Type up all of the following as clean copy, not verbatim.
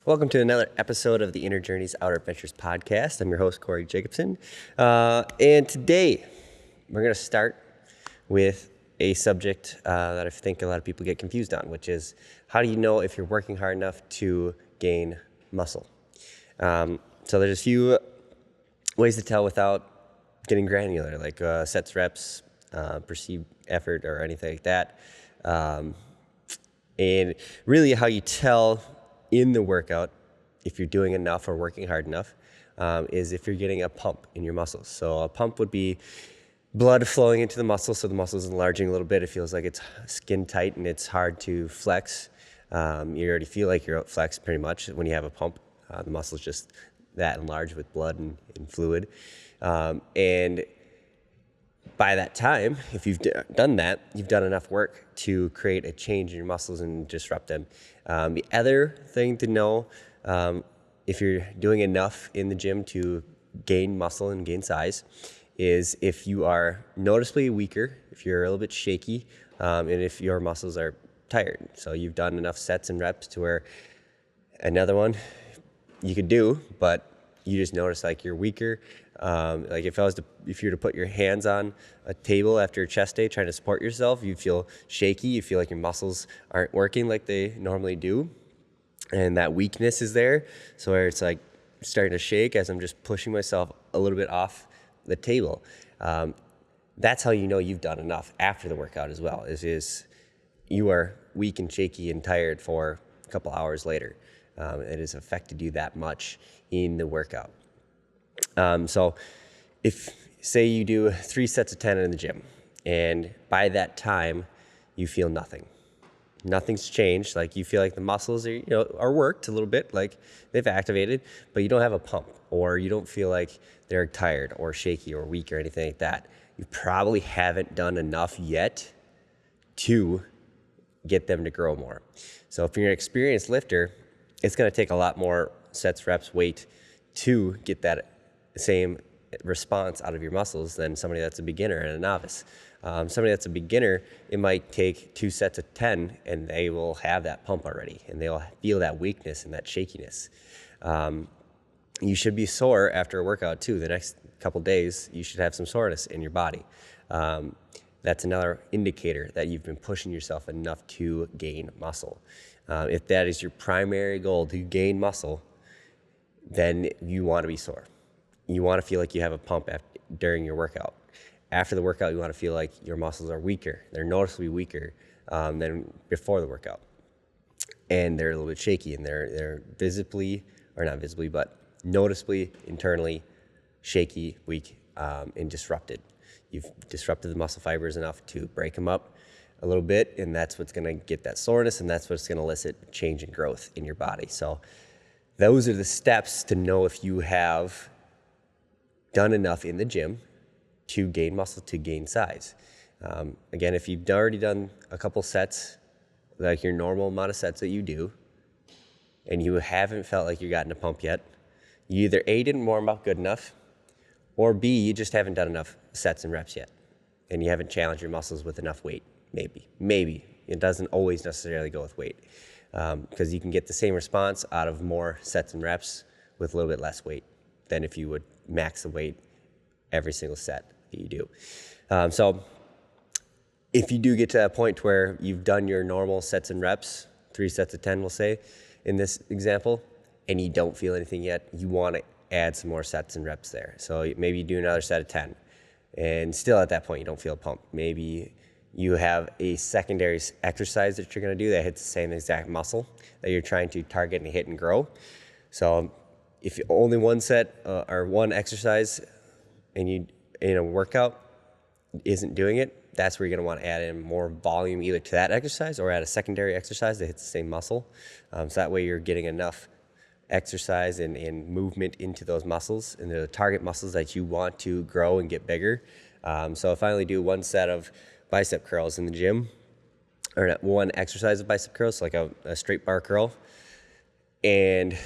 Welcome to another episode of the Inner Journeys Outer Adventures podcast. I'm your host, Corey Jacobson. And today we're going to start with a subject that I think a lot of people get confused on, which is how do you know if you're working hard enough to gain muscle? So there's a few ways to tell without getting granular, like sets, reps, perceived effort, or anything like that. And really how you tell in the workout if you're doing enough or working hard enough is if you're getting a pump in your muscles. So a pump would be blood flowing into the muscle, so the muscle is enlarging a little bit. It feels like it's skin tight and it's hard to flex. You already feel like you're flexed pretty much when you have a pump. The muscle is just that enlarged with blood and fluid. And by that time, if you've done that, you've done enough work to create a change in your muscles and disrupt them. The other thing to know, if you're doing enough in the gym to gain muscle and gain size, is if you are noticeably weaker, if you're a little bit shaky, and if your muscles are tired. So you've done enough sets and reps to where another one you could do, but you just notice like you're weaker. Like if you were to put your hands on a table after a chest day trying to support yourself, you feel shaky. You feel like your muscles aren't working like they normally do, and that weakness is there. So where it's like starting to shake as I'm just pushing myself a little bit off the table. That's how you know you've done enough after the workout as well. Is you are weak and shaky and tired for a couple hours later. It has affected you that much in the workout. So if say you do 3 sets of 10 in the gym and by that time you feel nothing's changed, like you feel like the muscles are worked a little bit, like they've activated, but you don't have a pump or you don't feel like they're tired or shaky or weak or anything like that, you probably haven't done enough yet to get them to grow more. So if you're an experienced lifter, it's going to take a lot more sets, reps, weight to get that same response out of your muscles than somebody that's a beginner and a novice. Somebody that's a beginner, it might take 2 sets of 10 and they will have that pump already and they'll feel that weakness and that shakiness. You should be sore after a workout too. The next couple days, you should have some soreness in your body. That's another indicator that you've been pushing yourself enough to gain muscle. If that is your primary goal, to gain muscle, then you want to be sore. You want to feel like you have a pump during your workout. After the workout, you want to feel like your muscles are weaker. They're noticeably weaker than before the workout. And they're a little bit shaky, and they're visibly, or not visibly, but noticeably internally shaky, weak, and disrupted. You've disrupted the muscle fibers enough to break them up a little bit, and that's what's going to get that soreness, and that's what's going to elicit change and growth in your body. So those are the steps to know if you have done enough in the gym to gain muscle, to gain size. Again, if you've already done a couple sets, like your normal amount of sets that you do, and you haven't felt like you've gotten a pump yet, you either A, didn't warm up good enough, or B, you just haven't done enough sets and reps yet, and you haven't challenged your muscles with enough weight. Maybe. It doesn't always necessarily go with weight, because you can get the same response out of more sets and reps with a little bit less weight than if you would max the weight every single set that you do. So if you do get to that point where you've done your normal sets and reps, 3 sets of 10, we'll say, in this example, and you don't feel anything yet, you want to add some more sets and reps there. So maybe you do another set of 10, and still at that point you don't feel a pump. Maybe you have a secondary exercise that you're going to do that hits the same exact muscle that you're trying to target and hit and grow. So if only one set or one exercise and you in a workout isn't doing it, that's where you're going to want to add in more volume either to that exercise or add a secondary exercise that hits the same muscle. So that way you're getting enough exercise and movement into those muscles and the target muscles that you want to grow and get bigger. So if I only do 1 set of bicep curls in the gym, or not, 1 exercise of bicep curls, like a straight bar curl, and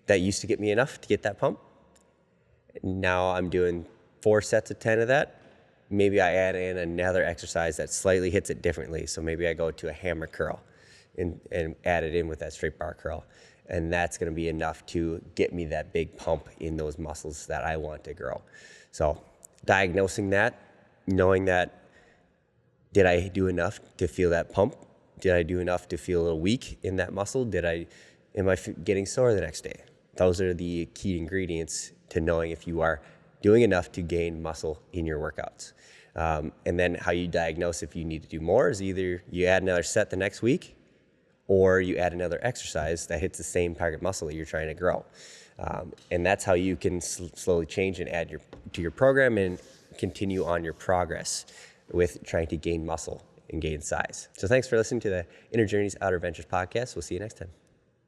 that used to get me enough to get that pump. Now I'm doing 4 sets of 10 of that. Maybe I add in another exercise that slightly hits it differently. So maybe I go to a hammer curl and add it in with that straight bar curl. And that's going to be enough to get me that big pump in those muscles that I want to grow. So diagnosing that, knowing that, did I do enough to feel that pump? Did I do enough to feel a little weak in that muscle? Am I getting sore the next day? Those are the key ingredients to knowing if you are doing enough to gain muscle in your workouts. And then how you diagnose if you need to do more is either you add another set the next week, or you add another exercise that hits the same target muscle that you're trying to grow. And that's how you can slowly change and add to your program and continue on your progress with trying to gain muscle and gain size. So thanks for listening to the Inner Journeys Outer Ventures podcast. We'll see you next time.